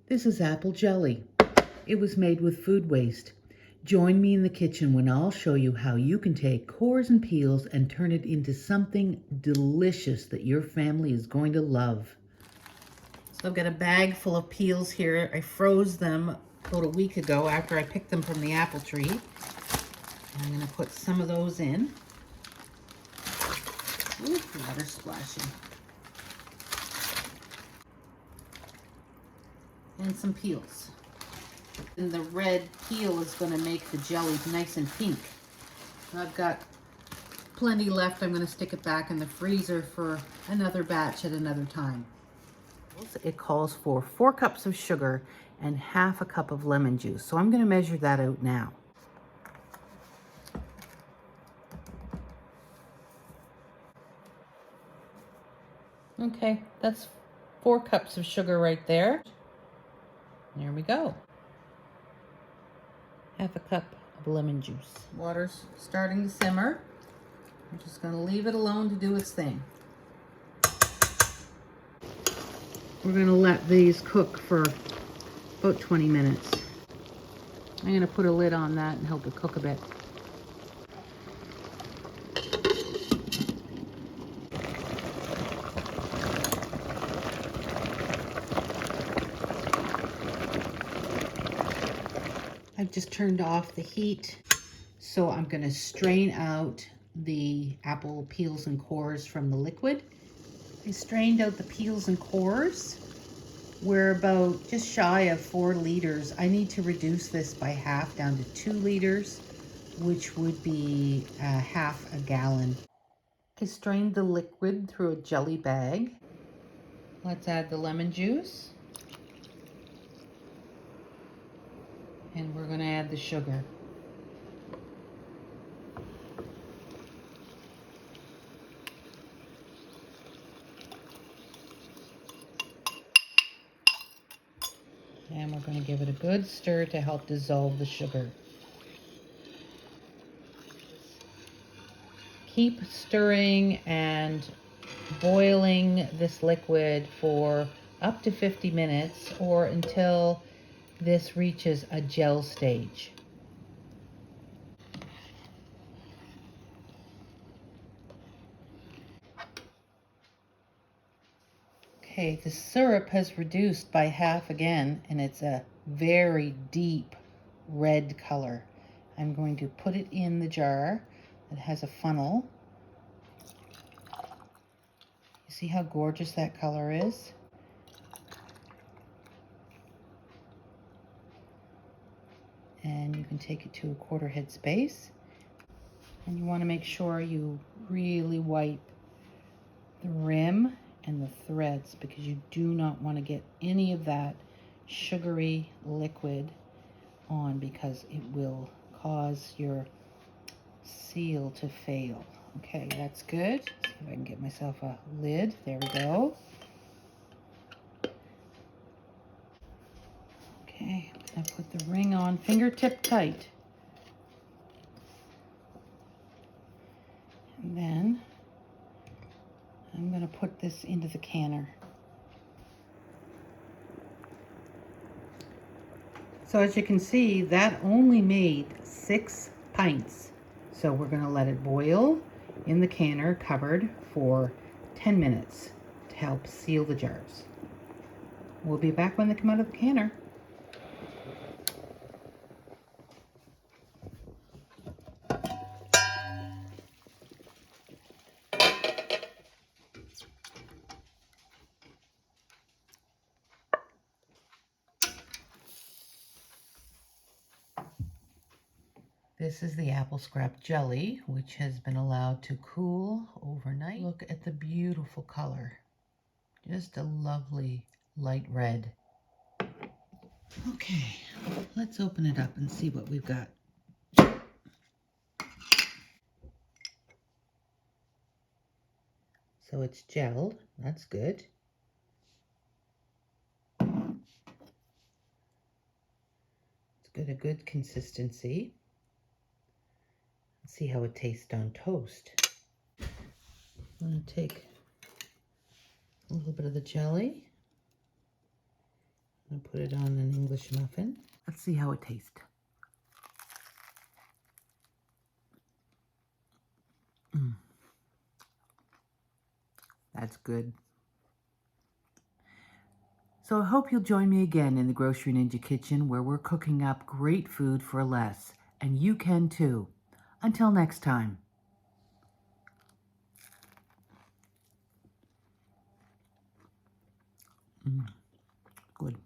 This is apple jelly. It was made with food waste. Join me in the kitchen when I'll show you how you can take cores and peels and turn it into something delicious that your family is going to love. So I've got a bag full of peels here. I froze them about a week ago after I picked them from the apple tree. I'm going to put some of those in. Ooh, water splashing. And some peels. And the red peel is going to make the jelly nice and pink. I've got plenty left. I'm going to stick it back in the freezer for another batch at another time. It calls for 4 cups of sugar and half a cup of lemon juice. So I'm going to measure that out now. Okay, that's 4 cups of sugar right there. There we go. Half a cup of lemon juice. Water's starting to simmer. I'm just going to leave it alone to do its thing. We're going to let these cook for about 20 minutes. I'm going to put a lid on that and help it cook a bit. I've just turned off the heat, so I'm going to strain out the apple peels and cores from the liquid. I strained out the peels and cores. We're about just shy of 4 liters. I need to reduce this by half down to 2 liters, which would be half a gallon. I strained the liquid through a jelly bag. Let's add the lemon juice. And we're going to add the sugar. And we're going to give it a good stir to help dissolve the sugar. Keep stirring and boiling this liquid for up to 50 minutes or until this reaches a gel stage. Okay, the syrup has reduced by half again, and it's a very deep red color. I'm going to put it in the jar that has a funnel. You see how gorgeous that color is? And you can take it to a 1/4 head space. And you want to make sure you really wipe the rim and the threads, because you do not want to get any of that sugary liquid on, because it will cause your seal to fail. Okay, that's good. See if I can get myself a lid. There we go. Okay, I put the ring on fingertip tight. And then I'm going to put this into the canner. So as you can see, that only made 6 pints. So we're going to let it boil in the canner covered for 10 minutes to help seal the jars. We'll be back when they come out of the canner. This is the apple scrap jelly, which has been allowed to cool overnight. Look at the beautiful color. Just a lovely light red. Okay, let's open it up and see what we've got. So it's gelled, that's good. It's got a good consistency. Let's see how it tastes on toast. I'm going to take a little bit of the jelly I'm gonna put it on an English muffin. Let's see how it tastes. That's good. So I hope you'll join me again in the Grocery Ninja Kitchen, where we're cooking up great food for less, and you can too. Until next time. Good.